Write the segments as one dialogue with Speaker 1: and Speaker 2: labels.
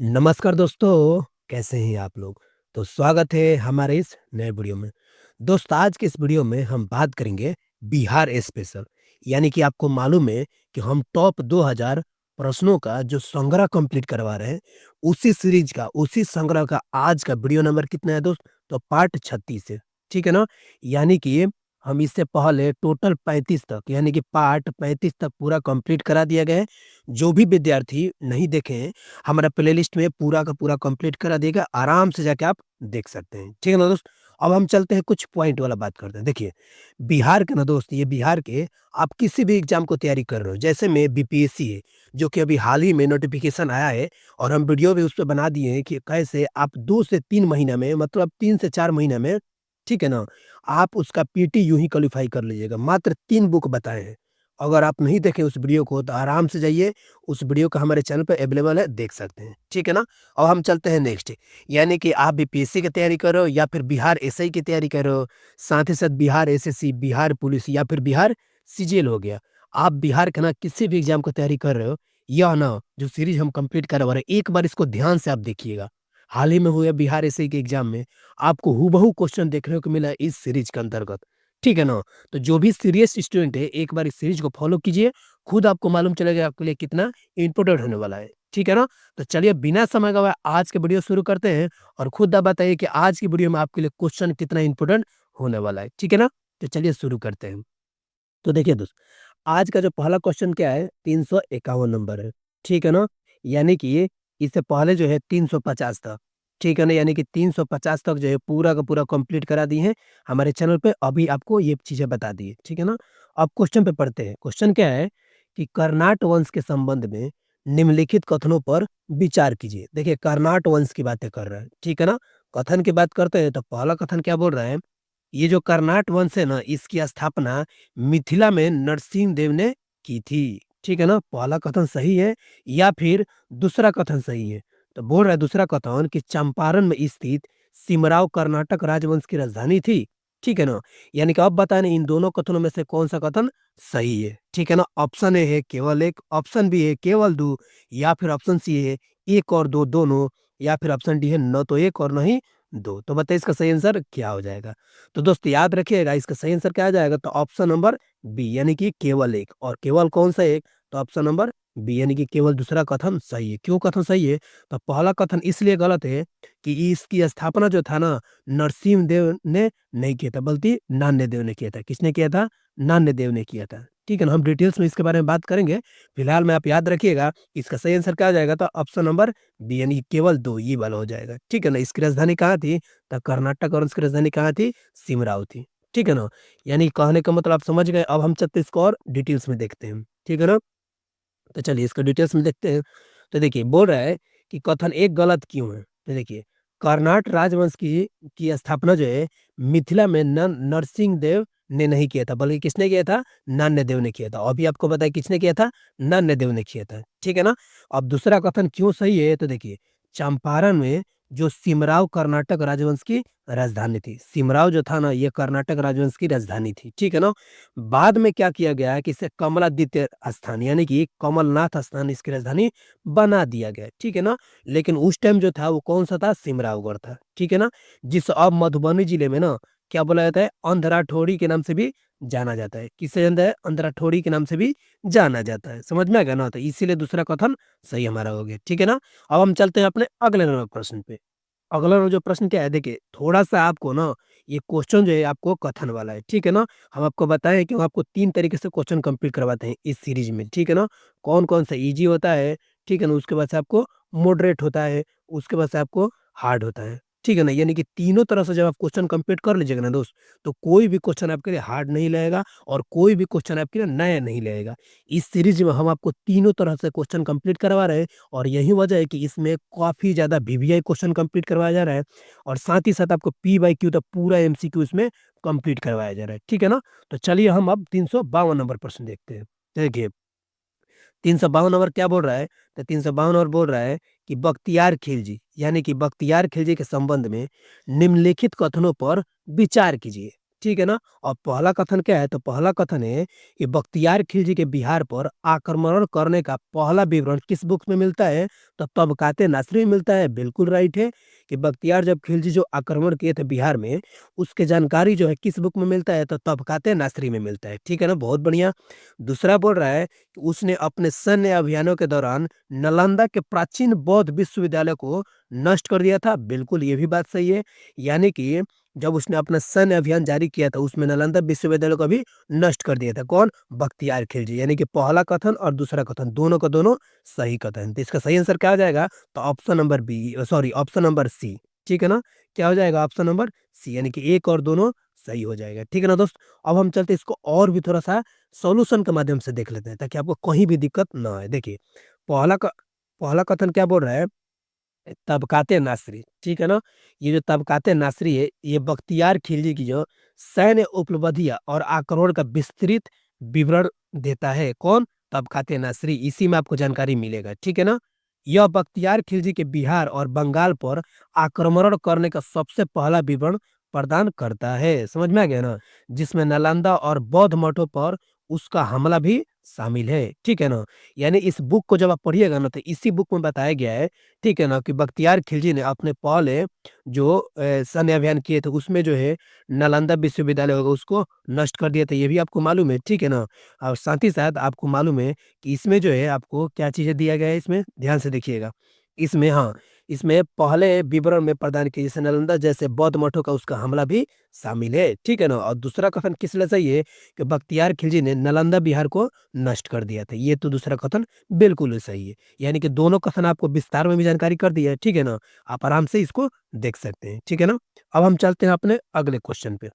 Speaker 1: नमस्कार दोस्तों, कैसे हैं आप लोग? तो स्वागत है हमारे इस नए वीडियो में। दोस्त आज के इस वीडियो में हम बात करेंगे बिहार स्पेशल। यानी कि आपको मालूम है कि हम टॉप 2000 प्रश्नों का जो संग्रह कंप्लीट करवा रहे हैं, उसी सीरीज का, उसी संग्रह का आज का वीडियो नंबर कितना है दोस्त? तो पार्ट 36 है, ठीक है ना? यानी कि हम इससे पहले टोटल 35 तक यानी कि पार्ट 35 तक पूरा कंप्लीट करा दिया गया है। जो भी विद्यार्थी नहीं देखे हैं, हमारा प्लेलिस्ट में पूरा का पूरा कंप्लीट करा देगा, आराम से जाके आप देख सकते हैं, ठीक है ना दोस्त? अब हम चलते हैं कुछ पॉइंट वाला बात करते हैं। देखिए, बिहार के ना दोस्त, ये बिहार के आप किसी भी एग्ज़ाम को तैयारी कर रहे हो, जैसे में बीपीएससी है, जो कि अभी हाल ही में नोटिफ़िकेशन आया है और हम वीडियो भी उस पे बना दिए हैं कि कैसे आप 2 से 3 महीना में मतलब 3 से 4 महीना में, ठीक है ना? आप उसका पीटी यूँ ही क्वालीफाई कर लीजिएगा। मात्र 3 बुक बताए हैं। अगर आप नहीं देखे उस वीडियो को तो आराम से जाइए, उस वीडियो का हमारे चैनल पे अवेलेबल है, देख सकते हैं, ठीक है ना? अब हम चलते हैं नेक्स्ट, यानी कि आप बीपीएससी की तैयारी कर रहे हो या फिर बिहार एसआई की तैयारी कर रहे हो, साथ ही साथ बिहार एसएससी, बिहार पुलिस या फिर बिहार सीजीएल हो गया। आप बिहार के ना किसी भी एग्ज़ाम की तैयारी कर रहे हो, यह ना जो सीरीज़ हम कंप्लीट करवा रहे हैं, एक बार इसको ध्यान से आप देखिएगा। हाल ही में हुए बिहार एसआई के एग्ज़ाम में आपको हूबहू क्वेश्चन देखने को मिला इस सीरीज़ के अंतर्गत, ठीक है ना? तो जो भी सीरियस स्टूडेंट है, एक बार इस सीरीज़ को फॉलो कीजिए, खुद आपको मालूम चलेगा आपके लिए कितना इम्पोर्टेंट होने वाला है, ठीक है ना? तो चलिए बिना समय गवाए आज के वीडियो शुरू करते हैं और खुद आप बताइए कि आज की वीडियो में आपके लिए क्वेश्चन कितना इम्पोर्टेंट होने वाला है, ठीक है ना? तो चलिए शुरू करते हैं। तो देखिए दोस्त, आज का जो पहला क्वेश्चन क्या है, 351 नंबर है, ठीक है ना? यानी कि इससे पहले जो है 350 था, ठीक है ना? यानी कि 350 तक जो है पूरा का पूरा कंप्लीट करा दिए हैं हमारे चैनल पे, अभी आपको ये चीज़ें बता दी है, ठीक है ना? अब क्वेश्चन पे पढ़ते हैं। क्वेश्चन क्या है कि कर्नाट वंश के संबंध में निम्नलिखित कथनों पर विचार कीजिए। देखिए, कर्नाट वंश की बातें कर रहा है, ठीक है ना? कथन की बात करते हैं तो पहला कथन क्या बोल रहा है, ये जो कर्नाट वंश है ना, इसकी स्थापना मिथिला में नरसिंह देव ने की थी, ठीक है ना? पहला कथन सही है या फिर दूसरा कथन सही है? तो बोल रहा है दूसरा कथन कि चंपारण में स्थित सिमराव कर्नाटक राजवंश की राजधानी थी, ठीक है ना? यानी कि अब बताएं इन दोनों कथनों में से कौन सा कथन सही है, ठीक है ना? ऑप्शन ए है केवल एक, ऑप्शन बी है केवल दो, या फिर ऑप्शन सी है एक और दो दोनों, या फिर ऑप्शन डी है न तो एक और न ही दो। तो बताइए इसका सही आंसर क्या हो जाएगा? तो दोस्त याद रखिएगा, इसका सही आंसर क्या आ जाएगा? तो ऑप्शन नंबर बी, यानी कि केवल एक। और केवल कौन सा एक? तो ऑप्शन नंबर बी, यानी कि केवल दूसरा कथन सही है। क्यों कथन सही है? तो पहला कथन इसलिए गलत है कि इसकी स्थापना जो था ना, नरसिंह देव ने नहीं किया था, बल्कि नान्य देव ने किया था। किसने किया था? नान्य देव ने किया था, ठीक है ना? हम डिटेल्स में इसके बारे में बात करेंगे। फिलहाल में आप याद रखिएगा, इसका सही आंसर क्या आ जाएगा? तो ऑप्शन नंबर बी, यानी कि केवल दो, ये वाला हो जाएगा, ठीक है ना? इसकी राजधानी कहाँ थी? तो कर्नाटक, और उसकी राजधानी कहाँ थी? सिमराव थी, ठीक है ना? यानी कहने का मतलब आप समझ गए। अब हम चलते इसको और डिटेल्स में देखते हैं, ठीक है ना? तो चलिए इसको डिटेल्स में देखते हैं। तो देखिए बोल रहा है कि कथन एक गलत क्यों है? तो देखिए, कर्नाट राजवंश की स्थापना जो है मिथिला में न नरसिंह देव ने नहीं किया था, बल्कि किसने किया था? नान्य देव ने किया था। अभी आपको बताया किसने किया था? नान्य देव ने किया था, ठीक है ना? अब दूसरा कथन क्यों सही है? तो देखिए, चंपारण में जो सिमराव कर्नाटक राजवंश की राजधानी थी। सिमराव जो था ना, ये कर्नाटक राजवंश की राजधानी थी, ठीक है ना? बाद में क्या किया गया है कि इसे कमलादित्य स्थान, यानी कि कमलनाथ स्थान इसकी राजधानी बना दिया गया, ठीक है ना? लेकिन उस टाइम जो था वो कौन-सा था? सिमरावगढ़ था, ठीक है ना? जिस अब मधुबनी जिले में ना क्या बोला जाता है? अंधराठौड़ी के नाम से भी जाना जाता है। किससे जानता है? अंधराठौड़ी के नाम से भी जाना जाता है। समझ में आ गया ना? तो इसीलिए दूसरा कथन सही हमारा हो गया, ठीक है ना? अब हम चलते हैं अपने अगले नंबर प्रश्न पे। अगला जो प्रश्न क्या है, देखिए थोड़ा-सा आपको ना ये क्वेश्चन जो है आपको कथन वाला है, ठीक है ना? हम आपको बताएँ कि हम आपको 3 तरीके से क्वेश्चन कंप्लीट करवाते हैं इस सीरीज़ में, ठीक है ना? कौन-कौन सा ईज़ी होता है, ठीक है ना? उसके बाद से आपको मॉडरेट होता है, उसके बाद से आपको हार्ड होता है, ठीक है ना? यानी कि तीनों तरह से जब आप क्वेश्चन कंप्लीट कर लीजिएगा ना दोस्त, तो कोई भी क्वेश्चन आपके लिए हार्ड नहीं रहेगा और कोई भी क्वेश्चन आपके लिए नया नहीं रहेगा। इस सीरीज़ में हम आपको तीनों तरह से क्वेश्चन कंप्लीट करवा रहे हैं और यही वजह है कि इसमें काफ़ी ज़्यादा वीवीआई क्वेश्चन कंप्लीट करवाया जा रहा है और साथ ही साथ आपको पी बाई क्यू तक पूरा एमसीक्यू इसमें कंप्लीट करवाया जा रहा है, ठीक है ना? तो चलिए हम अब 352 नंबर प्रश्न देखते हैं। देखिए, 352 नंबर क्या बोल रहा है? तो 352 नंबर बोल रहा है कि बख्तियार खिलजी, यानी कि बख्तियार खिलजी के संबंध में निम्नलिखित कथनों पर विचार कीजिए। ठीक है ना? और पहला कथन क्या है? तो पहला कथन है कि बख्तियार खिलजी के बिहार पर आक्रमण करने का पहला विवरण किस बुक में मिलता है? तो तबकाते नासरी में मिलता है। बिल्कुल राइट है कि बख्तियार जब खिलजी जो आक्रमण किए थे बिहार में, उसकी जानकारी जो है किस बुक में मिलता है? तो तबकाते नासरी में मिलता है। ठीक है ना? बहुत बढ़िया। दूसरा बोल रहा है कि उसने अपने सैन्य अभियानों के दौरान नालंदा के प्राचीन बौद्ध विश्वविद्यालय को नष्ट कर दिया था। बिल्कुल, ये भी बात सही है। यानी कि जब उसने अपना सैन्य अभियान जारी किया था, उसमें नालंदा विश्वविद्यालय को भी नष्ट कर दिया था। कौन? बख्तियार खिलजी। यानी कि पहला कथन और दूसरा कथन दोनों का दोनों सही कथन। तो इसका सही आंसर क्या हो जाएगा? तो option number B, sorry, option number C. ठीक है ना? क्या हो जाएगा? ऑप्शन नंबर सी, यानी कि एक और दोनों सही हो जाएगा। ठीक है ना दोस्त? अब हम चलते हैं इसको और भी थोड़ा-सा सॉल्यूशन के माध्यम से देख लेते हैं, ताकि आपको कहीं भी दिक्कत ना आए। देखिए, पहला क पहला कथन क्या बोल रहा है? तबकाते नासरी, ठीक है ना? ये जो तबकाते नासरी है, ये बख्तियार खिलजी की जो सैन्य उपलब्धियाँ और आक्रमण का विस्तृत विवरण देता है। कौन? तबकाते नासरी, इसी में आपको जानकारी मिलेगा, ठीक है ना? यह बख्तियार खिलजी के बिहार और बंगाल पर आक्रमण करने का सबसे पहला विवरण प्रदान करता है। समझ में आ गया ना? जिसमें नालंदा और बौद्ध मठों पर उसका हमला भी शामिल है, ठीक है ना? यानी इस बुक को जब आप पढ़िएगा ना, तो इसी बुक में बताया गया है, ठीक है ना, कि बख्तियार खिलजी ने अपने पहले जो सैन्य अभियान किए थे, उसमें जो है नालंदा विश्वविद्यालय होगा उसको नष्ट कर दिया था, ये भी आपको मालूम है, ठीक है ना? और साथ ही साथ आपको मालूम है कि इसमें जो है आपको क्या चीज़ें दिया गया है इसमें, ध्यान से देखिएगा। इसमें, हाँ, इसमें पहले विवरण में प्रदान किए जैसे नालंदा जैसे बौद्ध मठों का उसका हमला भी शामिल है, ठीक है ना? और दूसरा कथन किस लिए सही है कि बख्तियार खिलजी ने नालंदा बिहार को नष्ट कर दिया था, ये तो दूसरा कथन बिल्कुल ही सही है। यानी कि दोनों कथन आपको विस्तार में भी जानकारी कर दी है, ठीक है ना? आप आराम से इसको देख सकते हैं, ठीक है ना? अब हम चलते हैं अपने अगले क्वेश्चन पे।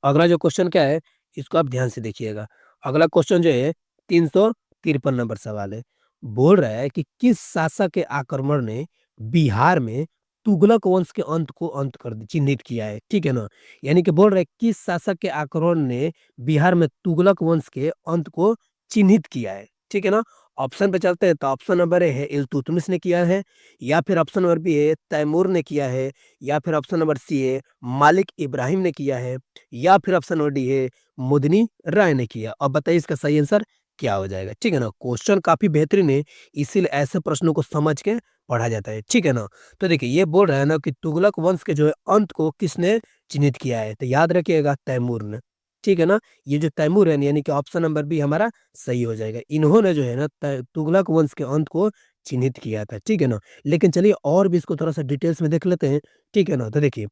Speaker 1: अगला जो क्वेश्चन क्या है, इसको आप ध्यान से देखिएगा। अगला क्वेश्चन जो है 353 नंबर सवाल है। बोल रहा है कि किस शासक के आक्रमण ने बिहार में तुगलक वंश के अंत को अंत कर चिन्हित किया है, ठीक है ना? यानी कि बोल रहा है किस शासक के आक्रमण ने बिहार में तुगलक वंश के अंत को चिन्हित किया है, ठीक है ना? ऑप्शन पे चलते हैं, तो ऑप्शन नंबर ए है इल्तुतमिश ने किया है, या फिर ऑप्शन नंबर बी है तैमूर ने किया है, या फिर ऑप्शन नंबर सी है मालिक इब्राहिम ने किया है, या फिर ऑप्शन नंबर डी है मुदनी राय ने किया। अब बताइए इसका सही आंसर क्या हो जाएगा? ठीक है ना? क्वेश्चन काफ़ी बेहतरीन है, इसीलिए ऐसे प्रश्नों को समझ के पढ़ा जाता है, ठीक है ना? तो देखिए ये बोल रहा है ना कि तुगलक वंश के जो है अंत को किसने चिन्हित किया है? तो याद रखिएगा तैमूर ने, ठीक है ना? ये जो तैमूर है यानी कि ऑप्शन नंबर बी हमारा सही हो जाएगा। इन्होंने जो है ना तुगलक वंश के अंत को चिन्हित किया था, ठीक है ना? लेकिन चलिए और भी इसको थोड़ा-सा डिटेल्स में देख लेते हैं, ठीक है ना? तो देखिए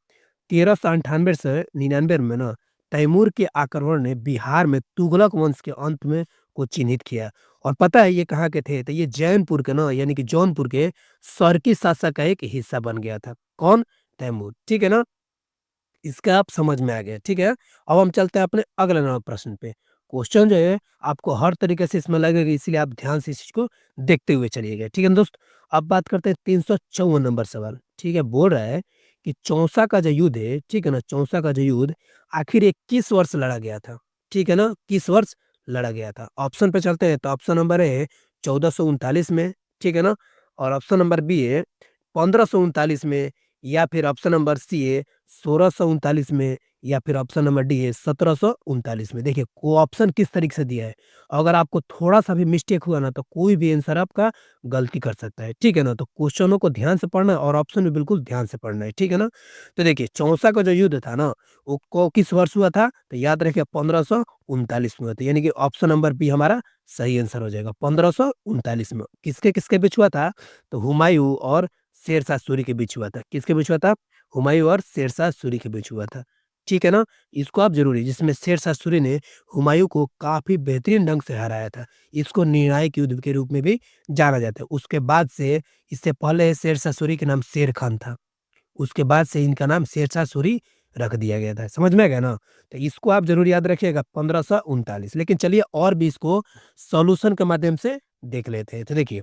Speaker 1: 1398 से 99 में ना तैमूर के आक्रमण ने बिहार में तुगलक वंश के अंत में को चिन्हित किया। और पता है ये कहाँ के थे? तो ये जैनपुर के ना यानी कि जौनपुर के सरकी शासक का एक हिस्सा बन गया था। कौन? तैमूर, ठीक है ना? इसका आप समझ में आ गया, ठीक है? अब हम चलते हैं अपने अगले नंबर प्रश्न पे। क्वेश्चन जो है आपको हर तरीके से इसमें लगेगा, इसीलिए आप ध्यान से इस चीज़ को देखते हुए चलिएगा, ठीक है ना दोस्त? अब बात करते हैं 354 नंबर सवाल, ठीक है? बोल रहा है कि चौसा का जो युद्ध है, ठीक है ना? चौसा का जो युद्ध आखिर ये किस वर्ष लड़ा गया था? ठीक है ना? किस वर्ष लड़ा गया था? ऑप्शन पे चलते हैं, तो ऑप्शन नंबर ए है 1439 में, ठीक है ना? और ऑप्शन नंबर बी है 1539 में, या फिर ऑप्शन नंबर सी है 1639 में, या फिर ऑप्शन नंबर डी है 1739 में। देखिए को ऑप्शन किस तरीके से दिया है, अगर आपको थोड़ा-सा भी मिस्टेक हुआ ना तो कोई भी आंसर आपका गलती कर सकता है, ठीक है ना? तो क्वेश्चनों को ध्यान से पढ़ना है और ऑप्शन भी बिल्कुल ध्यान से पढ़ना है, ठीक है ना? तो देखिए चौसा का जो युद्ध था ना, वो को किस वर्ष हुआ था? तो याद रखिए 1539 में हुआ था, यानी कि ऑप्शन नंबर बी हमारा सही आंसर हो जाएगा 1539 में। किसके-किसके बीच हुआ था? तो हुमायूँ और शेरशाह सूरी के बीच हुआ था। किसके बीच हुआ था? हुमायूँ और शेरशाह सूरी के बीच हुआ था। ठीक है ना? इसको आप ज़रूरी, जिसमें शेरशाह सूरी ने हुमायूँ को काफ़ी बेहतरीन ढंग से हराया था। इसको निर्णायक युद्ध के रूप में भी जाना जाता है। उसके बाद से इससे पहले शेरशाह सूरी का नाम शेर खान था। उसके बाद से इनका नाम शेरशाह सूरी रख दिया गया था। समझ में आ गया ना? तो इसको आप ज़रूर याद रखिएगा 1539। लेकिन चलिए और भी इसको सॉल्यूशन के माध्यम से देख लेते हैं। तो देखिए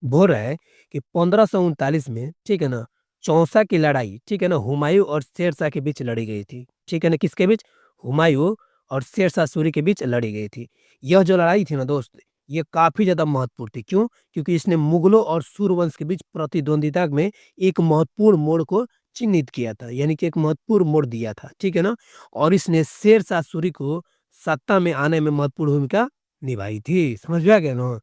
Speaker 1: बोल रहा है कि 1539 में, ठीक है ना, चौसा की लड़ाई, ठीक है ना, हुमायूँ और शेरशाह के बीच लड़ी गई थी। ठीक है ना, किसके बीच? हुमायूँ और शेरशाह सूरी के बीच लड़ी गई थी। यह जो लड़ाई थी ना दोस्त, ये काफ़ी ज़्यादा महत्वपूर्ण थी। क्यों? क्योंकि इसने मुगलों और सूर्यवंश के बीच प्रतिद्वंदिता में एक महत्वपूर्ण मोड़ को चिन्हित किया था, यानी कि एक महत्वपूर्ण मोड़ दिया था, ठीक है ना? और इसने शेरशाह सूरी को सत्ता में आने में महत्वपूर्ण भूमिका निभाई थी। समझ में आ गया ना?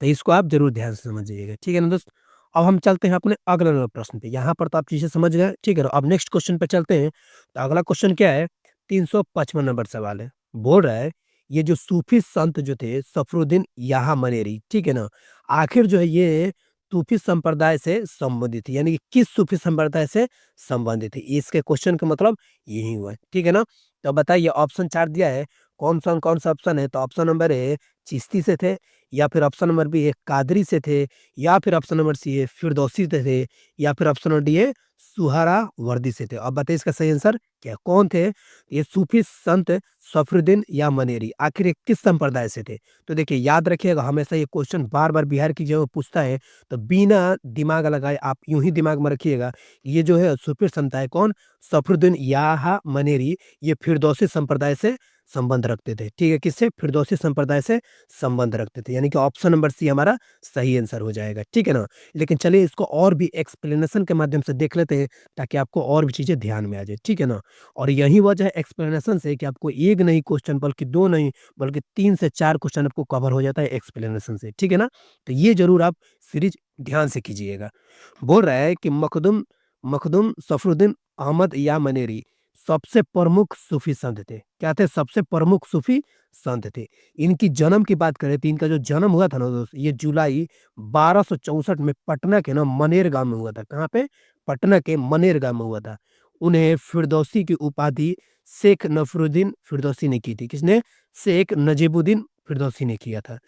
Speaker 1: तो इसको आप ज़रूर ध्यान से समझिएगा, ठीक है ना दोस्त? अब हम चलते हैं अपने अगले नंबर प्रश्न पे, यहाँ पर तो आप चीज़ें समझ गए, ठीक है ना? अब नेक्स्ट क्वेश्चन पे चलते हैं, तो अगला क्वेश्चन क्या है? 355 नंबर सवाल है। बोल रहा है, ये जो सूफ़ी संत जो थे सफरुद्दीन याहा मनेरी, ठीक है ना? आखिर जो है ये सूफ़ी संप्रदाय से संबंधित है, यानी कि किस सूफ़ी संप्रदाय से संबंधित है? इसके क्वेश्चन का मतलब यही हुआ है, ठीक है ना? तो बताइए ऑप्शन 4 दिया है, कौन-सा ऑप्शन है? तो ऑप्शन नंबर ए चिश्ती से थे, या फिर ऑप्शन नंबर बी है कादरी से थे, या फिर ऑप्शन नंबर सी है फिरदौसी से थे, या फिर ऑप्शन नंबर डी है सुहरावर्दी से थे। अब बताइए इसका सही आंसर क्या कौन थे? ये सूफी संत सफरुद्दीन या मनेरी आखिर ये किस संप्रदाय से थे? तो देखिए याद रखिएगा हमेशा ये क्वेश्चन बार-बार बिहार की जब पूछता है तो बिना दिमाग लगाए आप यूँ ही दिमाग में रखिएगा, ये जो है सूफी संत है कौन? सफरुद्दीन याहा मनेरी, ये फिरदौसी संप्रदाय से संबंध रखते थे। ठीक है, किससे? फिरदौसी संप्रदाय से संबंध रखते थे, यानी कि ऑप्शन नंबर सी हमारा सही आंसर हो जाएगा, ठीक है ना? लेकिन चलिए इसको और भी एक्सप्लेनेशन के माध्यम से देख लेते हैं, ताकि आपको और भी चीज़ें ध्यान में आ जाए, ठीक है ना? और यही वजह है एक्सप्लेनेशन से कि आपको 1 नहीं क्वेश्चन बल्कि 2 नहीं, बल्कि 3 से 4 क्वेश्चन आपको कवर हो जाता है एक्सप्लेनेशन से, ठीक है ना? तो ये ज़रूर आप सीरीज़ ध्यान से कीजिएगा। बोल रहा है कि मखदूम मखदूम सफरुद्दीन अहमद या मनेरी सबसे प्रमुख सूफ़ी संत थे। क्या थे? सबसे प्रमुख सूफ़ी संत थे। इनकी जन्म की बात करें तो इनका जो जन्म हुआ था ना दोस्त, ये जुलाई 1264 में पटना के ना मनेर गाँव में हुआ था। कहाँ पे? पटना के मनेर गाँव में हुआ था। उन्हें फिरदौसी की उपाधि शेख नसरुद्दीन फिरदौसी ने की थी। किसने? शेख नजीबुद्दीन फिरदौसी ने किया था।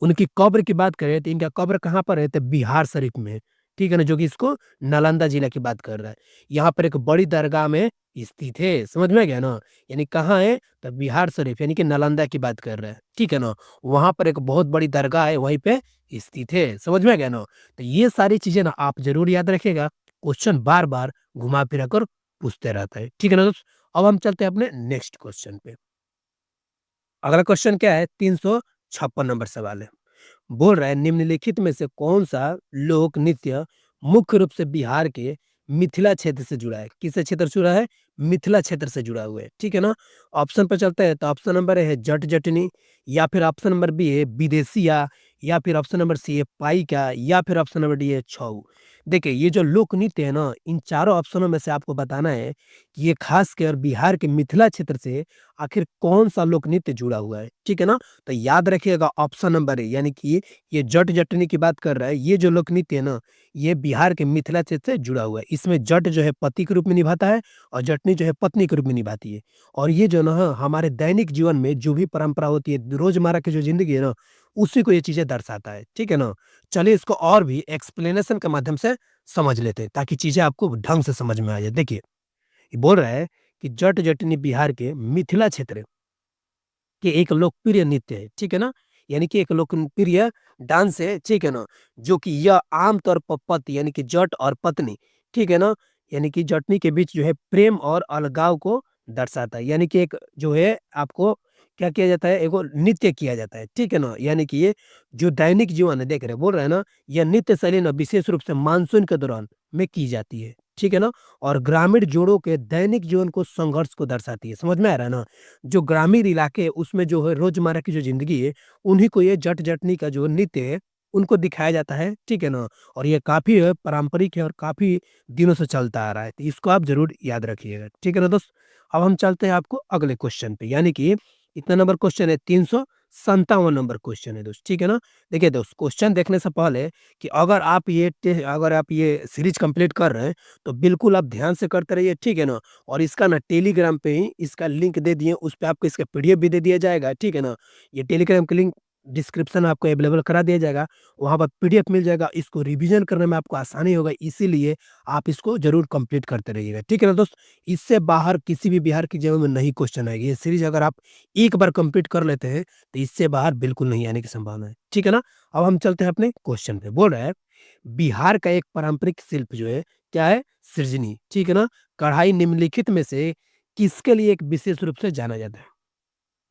Speaker 1: उनकी कब्र की बात करें तो इनका कब्र कहाँ पर है? तो बिहार शरीफ में है। ठीक है ना? जो कि इसको नालंदा जिला की बात कर रहा है। यहाँ पर एक बड़ी दरगाह में स्थित है। समझ में आ गया ना? यानी कहाँ है? तो बिहार शरीफ यानी कि नालंदा की बात कर रहा है। ठीक है ना? वहाँ पर एक बहुत बड़ी दरगाह है, वहीं पे स्थित है। समझ में आ गया ना? तो ये सारी चीज़ें ना आप ज़रूर याद रखिएगा। क्वेश्चन बार-बार घुमा-फिरा कर पूछते रहता है। ठीक है ना दोस्त? अब हम चलते हैं अपने नेक्स्ट क्वेश्चन पे। अगला क्वेश्चन क्या है? 356 नंबर सवाल है। बोल रहा है निम्नलिखित में से कौन-सा लोक नृत्य मुख्य रूप से बिहार के मिथिला क्षेत्र से जुड़ा है? किस क्षेत्र से जुड़ा है? मिथिला क्षेत्र से जुड़ा हुआ है, ठीक है ना? ऑप्शन पे चलते हैं तो ऑप्शन नंबर ए है जट जटनी, या फिर ऑप्शन नंबर बी है विदेशिया, या फिर ऑप्शन नंबर सी है पाइका, या फिर ऑप्शन नंबर डी है छऊ। देखिए ये जो लोक नृत्य है ना, इन चारों ऑप्शनों में से आपको बताना है कि ये खासकर बिहार के मिथिला क्षेत्र से आखिर कौन-सा लोक नृत्य जुड़ा हुआ है, ठीक है ना? तो याद रखिएगा ऑप्शन नंबर ए यानी कि ये जट जटनी की बात कर रहा है, ये जो लोक नृत्य है ना, ये बिहार के मिथिला क्षेत्र से जुड़ा हुआ है। इसमें जट जो है पति के रूप में निभाता है और जटनी जो है पत्नी के रूप में निभाती है। और ये जो ना हमारे दैनिक जीवन में जो भी परंपरा होती है, रोज़मर्रा की जो ज़िंदगी है ना, उसी को ये चीज़ें दर्शाता है, ठीक है ना? चलिए इसको और भी एक्सप्लेनेशन के माध्यम से समझ लेते हैं, ताकि चीज़ें आपको ढंग से समझ में आ जाए। देखिए, ये बोल रहा है कि जट जटनी बिहार के मिथिला क्षेत्र कि एक लोकप्रिय नृत्य है, ठीक है ना? यानी कि एक लोकप्रिय डांस है, ठीक है ना? जो कि यह आम तौर पर पति यानी कि जट और पत्नी, ठीक है ना? यानी कि जटनी के बीच जो है प्रेम और अलगाव को दर्शाता है। यानी कि एक जो है आपको क्या किया जाता है, एगो नृत्य किया जाता है, ठीक है ना? यानी कि ये जो दैनिक जीवन है देख रहे हैं, बोल रहे हैं ना, यह नृत्य शैली ना विशेष रूप से मानसून के दौरान में की जाती है, ठीक है ना? और ग्रामीण जोड़ों के दैनिक जीवन को संघर्ष को दर्शाती है। समझ में आ रहा है ना? जो ग्रामीण इलाके हैं, उसमें जो है रोज़मर्रा की जो ज़िंदगी है, उन्हीं को ये जट-जटनी का जो नृत्य है, उनको दिखाया जाता है, ठीक है ना? और ये काफ़ी पारंपरिक है और काफ़ी दिनों से चलता आ रहा है, तो इसको आप ज़रूर याद रखिएगा, ठीक है ना दोस्त? अब हम चलते हैं आपको अगले क्वेश्चन पे, यानी कि कितना नंबर क्वेश्चन है? 357 नंबर क्वेश्चन है दोस्त, ठीक है ना? देखिए दोस्त, क्वेश्चन देखने से पहले कि अगर आप ये सीरीज़ कंप्लीट कर रहे हैं, तो बिल्कुल आप ध्यान से करते रहिए, ठीक है ना? और इसका ना टेलीग्राम पे ही इसका लिंक दे दिए, उस पे आपको इसका पीडीएफ भी दे दिया जाएगा, ठीक है ना? ये टेलीग्राम का लिंक डिस्क्रिप्शन में आपको अवेलेबल करा दिया जाएगा, वहाँ पर पीडीएफ मिल जाएगा, इसको रिवीजन करने में आपको आसानी होगा, इसीलिए आप इसको ज़रूर कंप्लीट करते रहिएगा, ठीक है ना दोस्त? इससे बाहर किसी भी बिहार की जेईई में नहीं क्वेश्चन आएगी, ये सीरीज़ अगर आप एक बार कंप्लीट कर लेते हैं, तो इससे बाहर बिल्कुल नहीं आने की संभावना है, ठीक है ना? अब हम चलते हैं अपने क्वेश्चन पे, बोल रहा है, बिहार का एक पारंपरिक शिल्प जो है, क्या है? सृजनी, ठीक है ना? कढ़ाई निम्नलिखित में से किसके लिए एक विशेष रूप से जाना जाता है?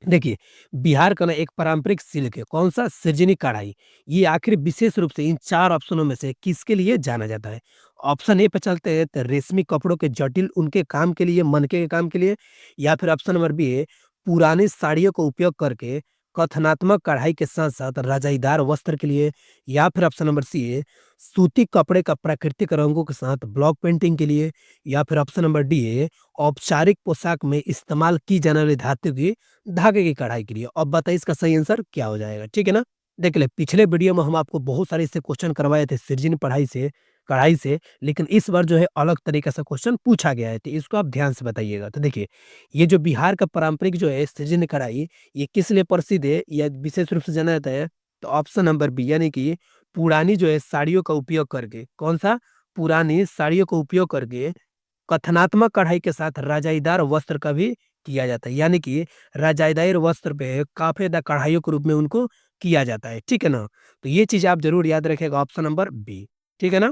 Speaker 1: देखिए, बिहार का ना एक पारंपरिक सिल्क है, कौन-सा? सिरजनी कढ़ाई। ये आखिर विशेष रूप से इन 4 ऑप्शनों में से किसके लिए जाना जाता है? ऑप्शन ए पे चलते हैं तो रेशमी कपड़ों के जटिल उनके काम के लिए, मनके के काम के लिए, या फिर ऑप्शन नंबर बी है, पुरानी साड़ियों का उपयोग करके कथनात्मक कढ़ाई के साथ-साथ रजाईदार वस्त्र के लिए, या फिर ऑप्शन नंबर सी है, सूती कपड़े का प्राकृतिक रंगों के साथ ब्लॉक पेंटिंग के लिए, या फिर ऑप्शन नंबर डी है, औपचारिक पोशाक में इस्तेमाल की जाने वाली धातु की धागे की कढ़ाई के लिए। अब बताइए इसका सही आंसर क्या हो जाएगा, ठीक है ना? देख ले, पिछले वीडियो में हम आपको बहुत सारे इससे क्वेश्चन करवाए थे सृजनी पढ़ाई से कढ़ाई से, लेकिन इस बार जो है अलग तरीके से क्वेश्चन पूछा गया है, तो इसको आप ध्यान से बताइएगा। तो देखिए, ये जो बिहार का पारंपरिक जो है सृजनी कढ़ाई, ये किस लिए प्रसिद्ध है या विशेष रूप से जाना जाता है? तो ऑप्शन नंबर बी, यानी कि पुरानी जो है साड़ियों का उपयोग करके, कौन-सा? पुरानी साड़ियों का उपयोग करके कथनात्मक कढ़ाई के साथ रजाईदार वस्त्र का भी किया जाता है, यानी कि रजाईदार वस्त्र पे काफेदार कढ़ाइयों के रूप में उनको किया जाता है, ठीक है ना? तो ये चीज़ आप ज़रूर याद रखिएगा, ऑप्शन नंबर बी, ठीक है ना?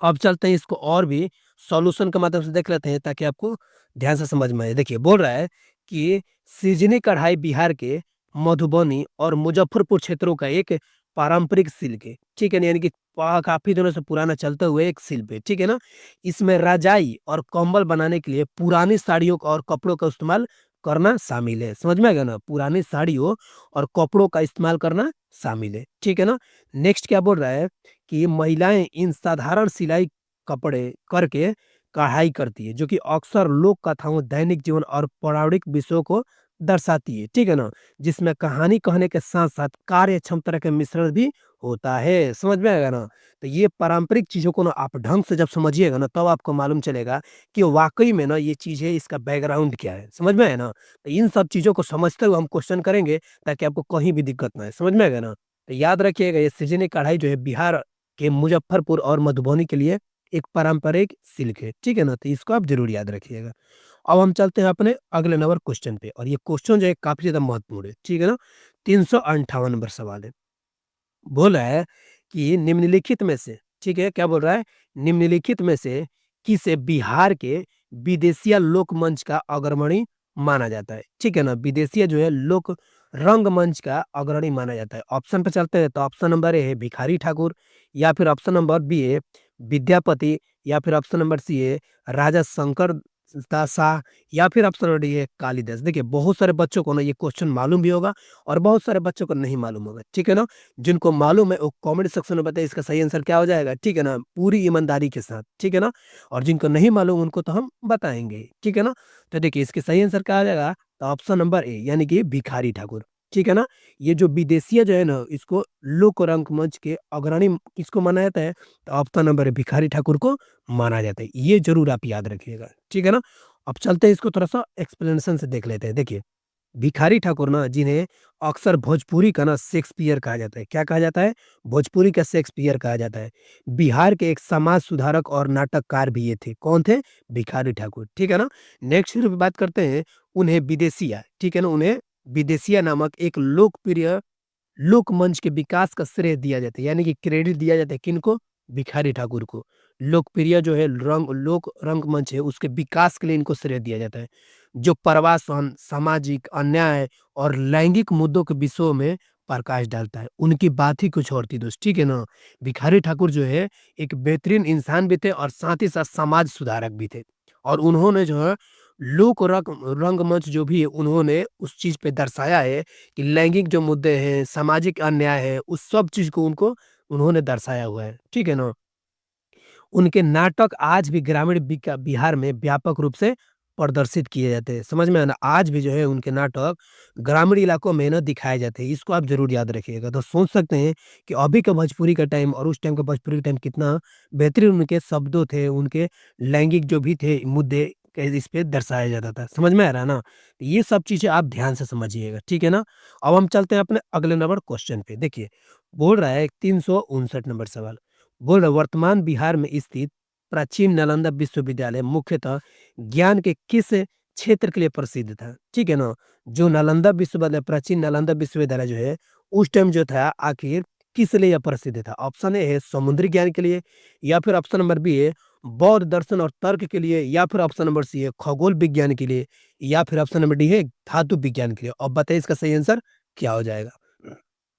Speaker 1: अब चलते हैं इसको और भी सॉल्यूशन के माध्यम से देख लेते हैं ताकि आपको ध्यान से समझ में आए। देखिए, बोल रहा है कि सिजनी कढ़ाई बिहार के मधुबनी और मुजफ्फरपुर क्षेत्रों का एक पारंपरिक शिल्प है, ठीक है ना? यानी कि काफ़ी दिनों से पुराना चलता हुआ एक शिल्प है, ठीक है ना? इसमें रजाई और कंबल बनाने के लिए पुरानी साड़ियों का और कपड़ों का इस्तेमाल करना शामिल है। समझ में आ गया ना? पुरानी साड़ियों और कपड़ों का इस्तेमाल करना शामिल है, ठीक है ना? नेक्स्ट क्या बोल रहा है कि महिलाएँ इन साधारण सिलाई कपड़े करके कढ़ाई करती है, जो कि अक्सर लोक कथाओं, दैनिक जीवन और पौराणिक विषयों को दर्शाती है, ठीक है ना? जिसमें कहानी कहने के साथ-साथ कार्य क्षमता का मिश्रण भी होता है, समझ में आएगा ना? तो ये पारंपरिक चीज़ों को ना आप ढंग से जब समझिएगा ना, तब आपको मालूम चलेगा कि वाक़ई में ना ये चीज़ है, इसका बैकग्राउंड क्या है, समझ में आया ना? तो इन सब चीज़ों को समझते हुए हम क्वेश्चन करेंगे ताकि आपको कहीं भी दिक्कत ना आए, समझ में आएगा ना? तो याद रखिएगा, ये सृजनी कढ़ाई जो है बिहार के मुजफ्फरपुर और मधुबनी के लिए एक पारंपरिक सिल्क है, ठीक है ना? तो इसको आप ज़रूर याद रखिएगा। अब हम चलते हैं अपने अगले नंबर क्वेश्चन पे, और ये क्वेश्चन जो है काफ़ी ज़्यादा महत्वपूर्ण है, ठीक है ना? 358 नंबर सवाल है। बोल रहा है कि निम्नलिखित में से, ठीक है, क्या बोल रहा है? निम्नलिखित में से किसे बिहार के विदेशिया लोक मंच का अग्रणी माना जाता है? ठीक है ना? विदेशिया जो है लोक रंगमंच का अग्रणी माना जाता है। ऑप्शन पे चलते हैं तो ऑप्शन नंबर ए है भिखारी ठाकुर, या फिर ऑप्शन नंबर बी है विद्यापति, या फिर ऑप्शन नंबर सी है राजा शंकर शाह, या फिर ऑप्शन नंबर डी है कालिदास। देखिए, बहुत सारे बच्चों को ना ये क्वेश्चन मालूम भी होगा और बहुत सारे बच्चों को नहीं मालूम होगा, ठीक है ना? जिनको मालूम है वो कमेंट सेक्शन में बताइए इसका सही आंसर क्या हो जाएगा, ठीक है ना? पूरी ईमानदारी के साथ, ठीक है ना? और जिनको नहीं मालूम उनको तो हम बताएँगे, ठीक है ना? तो देखिए, इसके सही आंसर क्या आ जाएगा, तो ऑप्शन नंबर ए, यानी कि भिखारी ठाकुर, ठीक है ना? ये जो विदेशीय जो है ना, इसको लोक रंगमंच के अग्रणी किसको माना जाता है, तो option number A Bhikhari Thakur को माना जाता है। ये ज़रूर आप याद रखिएगा, ठीक है ना? अब चलते हैं इसको थोड़ा-सा एक्सप्लेनेशन से देख लेते हैं। देखिए, भिखारी ठाकुर ना, जिन्हें अक्सर भोजपुरी का ना शेक्सपियर कहा जाता है। क्या कहा जाता है? भोजपुरी का शेक्सपियर कहा जाता है। बिहार के एक समाज सुधारक और नाटककार भी ये थे। कौन थे? भिखारी ठाकुर, ठीक है ना? नेक्स्ट फिर बात करते हैं, उन्हें विदेशिया, ठीक है ना? उन्हें विदेशिया नामक एक लोकप्रिय लोकमंच के विकास का श्रेय दिया जाता है, यानी कि क्रेडिट दिया जाता है किनको? भिखारी ठाकुर को। लोकप्रिय जो है लोक रंगमंच है, उसके विकास के लिए इनको श्रेय दिया जाता है। जो प्रवासन, सामाजिक अन्याय और लैंगिक मुद्दों के विषयों में प्रकाश डालता है। उनकी बात ही कुछ और थी दोस्त, ठीक है ना? भिखारी ठाकुर जो है एक बेहतरीन इंसान भी थे और साथ ही साथ समाज सुधारक भी थे। और उन्होंने जो है लोक रंगमंच जो भी है, उन्होंने उस चीज़ पे दर्शाया है कि लैंगिक जो मुद्दे हैं, सामाजिक अन्याय है, उस सब चीज़ को उनको उन्होंने दर्शाया हुआ है, ठीक है ना? उनके नाटक आज भी ग्रामीण बिहार में व्यापक रूप से प्रदर्शित किए जाते हैं। समझ में आया ना? आज भी जो है उनके नाटक ग्रामीण इलाकों में ना दिखाए जाते हैं। इसको आप ज़रूर याद रखिएगा। तो सोच सकते हैं कि अभी का भोजपुरी का टाइम और उस टाइम का भोजपुरी का टाइम कितना बेहतरीन उनके शब्दों थे, उनके लैंगिक जो भी थे मुद्दे के इस पे दर्शाया जाता था। समझ में आ रहा है ना? ये सब चीज़ें आप ध्यान से समझिएगा, ठीक है ना? अब हम चलते हैं अपने अगले नंबर क्वेश्चन पे। देखिए, बोल रहा है 359 नंबर सवाल। बोल रहा है, वर्तमान बिहार में स्थित प्राचीन नालंदा विश्वविद्यालय मुख्यतः ज्ञान के किस क्षेत्र के लिए प्रसिद्ध था? ठीक है ना? जो नालंदा विश्वविद्यालय, प्राचीन नालंदा विश्वविद्यालय जो है, उस टाइम जो था आखिर किस लिए यह प्रसिद्ध था? ऑप्शन ए है समुद्री ज्ञान के लिए, या फिर ऑप्शन नंबर बी है बौद्ध दर्शन और तर्क के लिए, या फिर ऑप्शन नंबर सी है खगोल विज्ञान के लिए, या फिर ऑप्शन नंबर डी है धातु विज्ञान के लिए। अब बताइए इसका सही आंसर क्या हो जाएगा?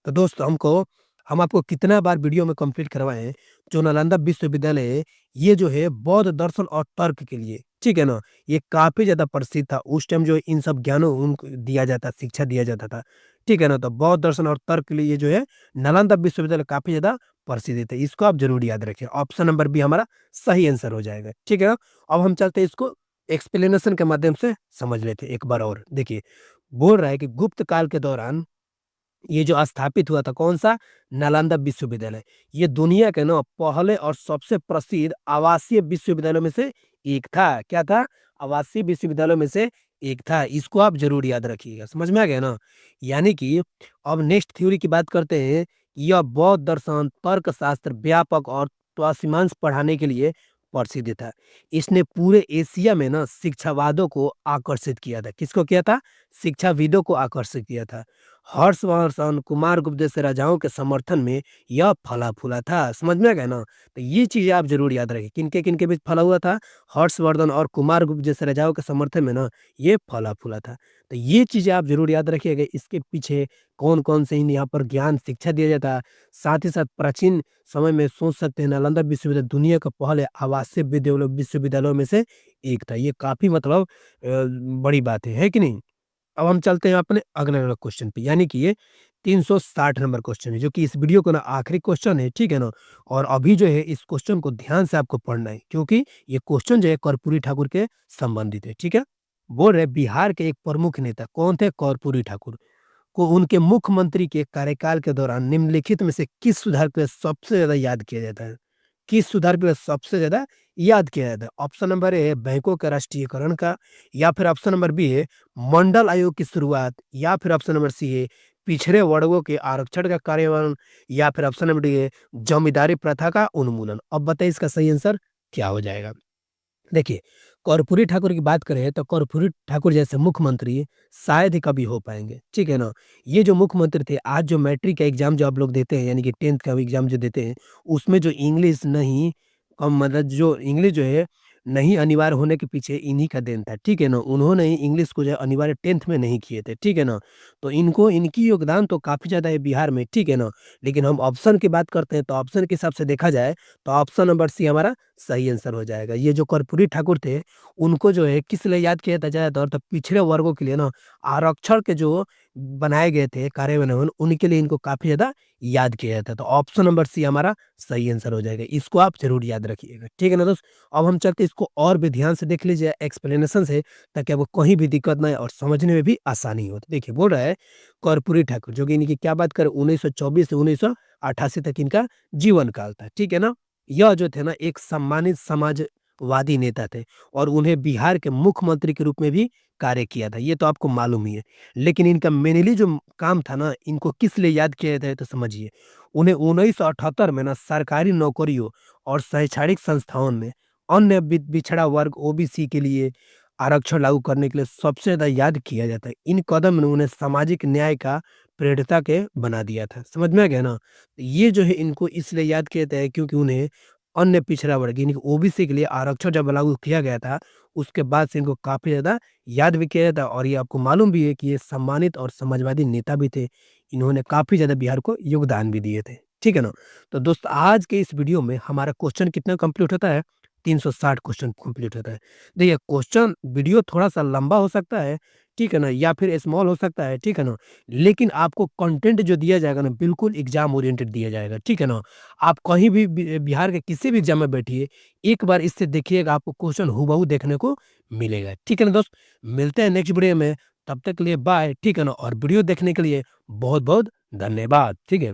Speaker 1: तो दोस्तों हम आपको कितना बार वीडियो में कंप्लीट करवाएँ, जो नालंदा विश्वविद्यालय है, ये जो है बौद्ध दर्शन और तर्क के लिए, ठीक है ना? ये काफ़ी ज़्यादा प्रसिद्ध था। उस टाइम जो इन सब ज्ञानों उनको दिया जाता, शिक्षा दिया जाता था, ठीक है ना? तो बौद्ध दर्शन और तर्क के लिए ये जो है नालंदा विश्वविद्यालय काफ़ी ज़्यादा प्रसिद्ध थे। इसको आप ज़रूर याद रखिए। ऑप्शन नंबर बी हमारा सही आंसर हो जाएगा, ठीक है ना? अब हम चलते हैं इसको एक्सप्लेनेशन के माध्यम से समझ लेते हैं एक बार और। देखिए, बोल रहा है कि गुप्त काल के दौरान ये जो स्थापित हुआ था कौन-सा? नालंदा विश्वविद्यालय। ये दुनिया के ना पहले और सबसे प्रसिद्ध आवासीय विश्वविद्यालयों में से एक था। क्या था? आवासीय विश्वविद्यालयों में से एक था। इसको आप ज़रूर याद रखिएगा। समझ में आ गया ना? यानी कि अब नेक्स्ट थ्योरी की बात करते हैं। यह बौद्ध दर्शन, तर्कशास्त्र, व्यापक और त्वसीमांस पढ़ाने के लिए प्रसिद्ध था। इसने पूरे एशिया में ना शिक्षावादों को आकर्षित किया था। किसको किया था? शिक्षाविदों को आकर्षित किया था। हर्षवर्धन, कुमारगुप्त जैसे राजाओं के समर्थन में यह फला-फूला था। समझ में आ गया ना? तो ये चीज़ें आप ज़रूर याद रखें। किनके-किनके बीच फला हुआ था? हर्षवर्धन और कुमारगुप्त जैसे राजाओं के समर्थन में ना ये फला-फूला था। तो ये चीज़ें आप ज़रूर याद रखिएगा। इसके पीछे कौन-कौन से इन यहाँ पर ज्ञान शिक्षा दिया जाता। साथ ही साथ प्राचीन समय में सोच सकते हैं नालंदा विश्वविद्यालय दुनिया का पहले आवासीय विश्वविद्यालयों में से एक था। ये काफ़ी मतलब बड़ी बात है कि नहीं? अब हम चलते हैं अपने अगले वाले क्वेश्चन पे, यानी कि ये 360 नंबर क्वेश्चन है, जो कि इस वीडियो का ना आखिरी क्वेश्चन है, ठीक है ना? और अभी जो है इस क्वेश्चन को ध्यान से आपको पढ़ना है, क्योंकि ये क्वेश्चन जो है कर्पूरी ठाकुर के संबंधित है, ठीक है? बोल रहे बिहार के एक प्रमुख नेता कौन थे? कर्पूरी ठाकुर को उनके मुख्यमंत्री के कार्यकाल के दौरान निम्नलिखित में से किस सुधार के लिए सबसे ज़्यादा याद किया जाता है? किस सुधार के लिए सबसे ज़्यादा याद किया जाता है? ऑप्शन नंबर ए है बैंकों का राष्ट्रीयकरण का, या फिर ऑप्शन नंबर बी है मंडल आयोग की शुरुआत, या फिर ऑप्शन नंबर सी है पिछड़े वर्गों के आरक्षण का कार्यान्वयन, या फिर ऑप्शन नंबर डी है जमींदारी प्रथा का उन्मूलन। अब बताइए इसका सही आंसर क्या हो जाएगा? देखिए, कर्पूरी ठाकुर की बात करें तो कर्पूरी ठाकुर जैसे मुख्यमंत्री शायद ही कभी हो पाएँगे, ठीक है ना? ये जो मुख्यमंत्री थे, आज जो मैट्रिक का एग्ज़ाम जो आप लोग देते हैं, यानी कि 10th का एग्ज़ाम जो देते हैं, उसमें जो इंग्लिश नहीं मतलब जो इंग्लिश जो है, नहीं अनिवार्य होने के पीछे इन्हीं का देन था, ठीक है ना? उन्होंने ही इंग्लिश को जो है अनिवार्य 10th में नहीं किए थे, ठीक है ना? तो इनको इनकी योगदान तो काफ़ी ज़्यादा है बिहार में, ठीक है ना? लेकिन हम ऑप्शन की बात करते हैं, तो ऑप्शन के हिसाब से देखा जाए, तो ऑप्शन नंबर सी हमारा सही आंसर हो जाएगा। ये जो कर्पूरी ठाकुर थे, उनको जो है किस लिए याद किया जाता ज़्यादातर? तो पिछड़े वर्गों के लिए ना आरक्षण के जो बनाए गए थे कार्यान्वयन, उनके लिए इनको काफ़ी ज़्यादा याद किया जाता है। तो ऑप्शन नंबर सी हमारा सही आंसर हो जाएगा। इसको आप ज़रूर याद रखिएगा, ठीक है ना दोस्त? अब हम चलते हैं इसको और भी ध्यान से देख लीजिए एक्सप्लेनेशन से, ताकि आपको कहीं भी दिक्कत ना आए और समझने में भी आसानी हो। तो देखिए बोल रहा है कर्पूरी ठाकुर, जो कि इनकी क्या बात करें 1924 से 1988 तक इनका जीवन काल था, ठीक है ना? यह जो थे ना एक सम्मानित समाजवादी नेता थे, और उन्हें बिहार के मुख्यमंत्री के रूप में भी कार्य किया था, ये तो आपको मालूम ही है। लेकिन इनका मेनली जो काम था ना, इनको किस लिए याद किया जाता है तो समझिए। उन्हें 1978 में ना सरकारी नौकरियों और शैक्षणिक संस्थाओं में अन्य पिछड़ा वर्ग ओबीसी के लिए आरक्षण लागू करने के लिए सबसे ज़्यादा याद किया जाता है। इन कदम ने उन्हें सामाजिक न्याय का प्रेरणा के बना दिया था। समझ में आ गया ना? ये जो है इनको इसलिए याद किया जाता है क्योंकि उन्हें अन्य पिछड़ा वर्ग यानी कि ओबीसी के लिए आरक्षण जब लागू किया गया था, उसके बाद से इनको काफ़ी ज़्यादा याद भी किया जाता है, और ये आपको मालूम भी है कि ये सम्मानित और समाजवादी नेता भी थे। इन्होंने काफ़ी ज़्यादा बिहार को योगदान भी दिए थे। ठीक है ना? तो दोस्त आज के इस वीडियो में हमारा क्वेश्चन कितना कंप्लीट होता है? 360 क्वेश्चन कंप्लीट होता है। देखिए क्वेश्चन वीडियो थोड़ा-सा लंबा हो सकता है, ठीक है ना? या फिर स्मॉल हो सकता है, ठीक है ना? लेकिन आपको कंटेंट जो दिया जाएगा ना बिल्कुल एग्ज़ाम ओरिएंटेड दिया जाएगा, ठीक है ना? आप कहीं भी बिहार के किसी भी एग्ज़ाम में बैठिए, एक बार इससे देखिएगा आपको क्वेश्चन हूबहू देखने को मिलेगा। ठीक है ना दोस्त? मिलते हैं नेक्स्ट वीडियो में, तब तक के लिए बाय, ठीक है ना? और वीडियो देखने के लिए बहुत-बहुत धन्यवाद, ठीक है?